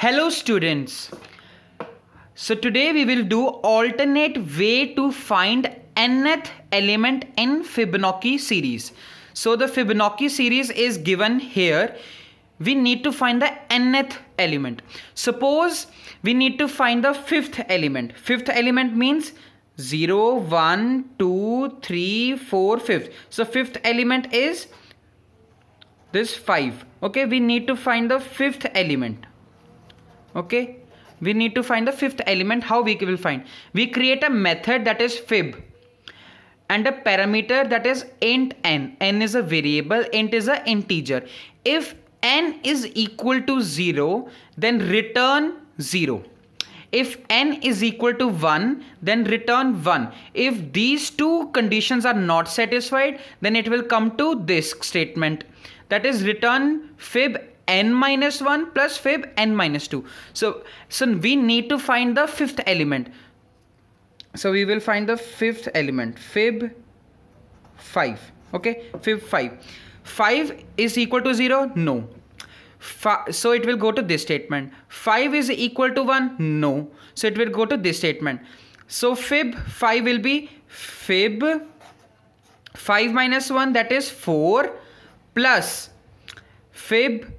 Hello students. So today we will do alternate way to find nth element in Fibonacci series. So the Fibonacci series is given here. We need to find the nth element. Suppose we need to find the fifth element. Fifth element means 0, 1, 2, 3, 4, fifth. So fifth element is this 5. Okay, we need to find the fifth element. Okay, we need to find the fifth element. How we will find? We create a method that is fib and a parameter that is int n. N is a variable, int is an integer. If n is equal to 0, then return 0. If n is equal to 1, then return 1. If these two conditions are not satisfied, then it will come to this statement, that is return fib n minus 1 plus fib n minus 2. So we need to find the fifth element. So we will find the fifth element, fib 5. Okay, fib 5. 5 is equal to 0? No. So it will go to this statement. 5 is equal to 1? No. So it will go to this statement. So fib 5 will be fib 5 minus 1, that is 4, plus fib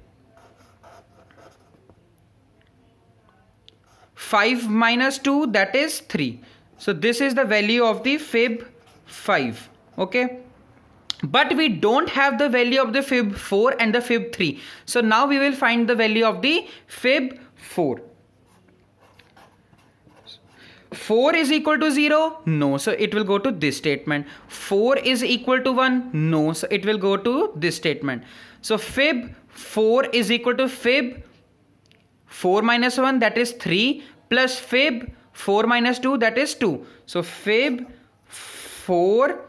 5 minus 2, that is 3. So this is the value of the fib 5. Okay, but we don't have the value of the fib 4 and the fib 3. So now we will find the value of the fib 4. 4 is equal to 0? No. So it will go to this statement. 4 is equal to 1? No. So it will go to this statement. So fib 4 is equal to fib 4 minus 1, that is 3, plus fib 4 minus 2, that is 2. So fib 4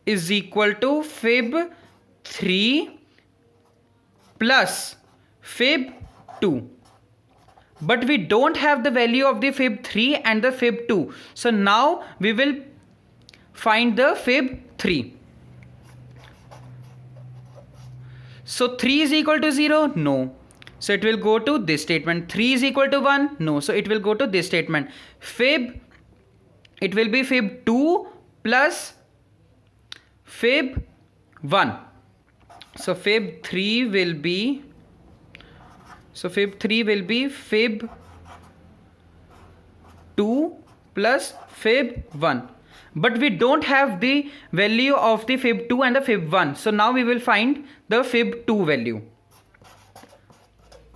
is equal to fib 3 plus fib 2. But we don't have the value of the fib 3 and the fib 2. So now we will find the fib 3. So 3 is equal to 0? No. So it will go to this statement. 3 is equal to 1? No. So it will go to this statement. Fib, it will be fib 2 plus fib 1. So fib 3 will be, fib 2 plus fib 1. But we don't have the value of the fib 2 and the fib 1. So now we will find the fib 2 value.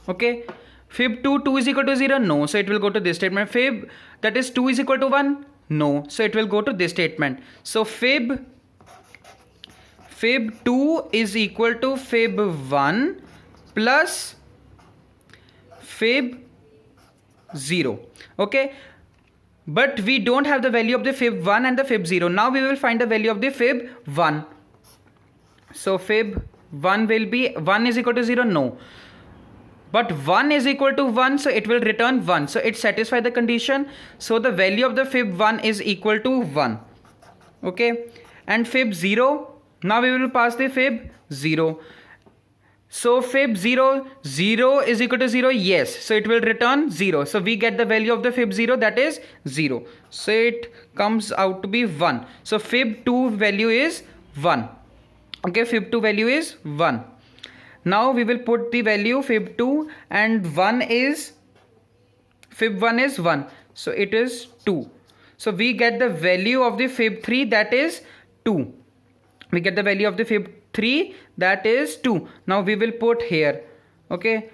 Okay, fib 2 is equal to 0? No. So it will go to this statement. Fib, that is 2 is equal to 1? No. So it will go to this statement. So fib 2 is equal to fib 1 plus fib 0. Okay, but we don't have the value of the fib 1 and the fib 0. Now we will find the value of the fib 1. So fib 1 will be, 1 is equal to 0? No. But 1 is equal to 1, so it will return 1. So it satisfies the condition. So the value of the fib 1 is equal to 1. Okay, and fib 0, now we will pass the fib 0. So fib 0, 0 is equal to 0, yes. So it will return 0. So we get the value of the fib 0, that is 0. So it comes out to be 1. So fib 2 value is 1. Okay, fib 2 value is 1. Now we will put the value fib 2 and fib 1 is 1. So it is 2. So we get the value of the fib 3, that is 2. We get the value of the fib 3, that is 2. Now we will put here. Okay,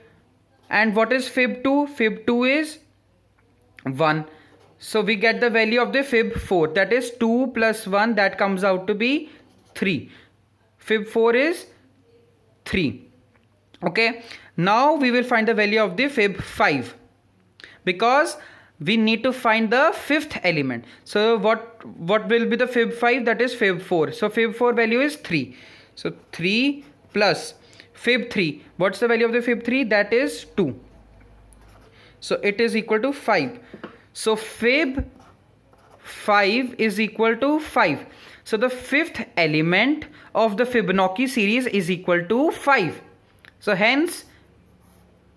and what is fib 2? Fib 2 is 1. So we get the value of the fib 4, that is 2 plus 1, that comes out to be 3. Fib 4 is 3. Okay, now we will find the value of the fib 5, because we need to find the fifth element. So what will be the fib 5? That is fib 4. So fib 4 value is 3. So 3 plus fib 3. What's the value of the fib 3? That is 2. So it is equal to 5. So fib 5 is equal to 5. So the fifth element of the Fibonacci series is equal to 5. So hence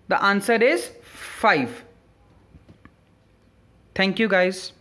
the answer is 5. Thank you guys.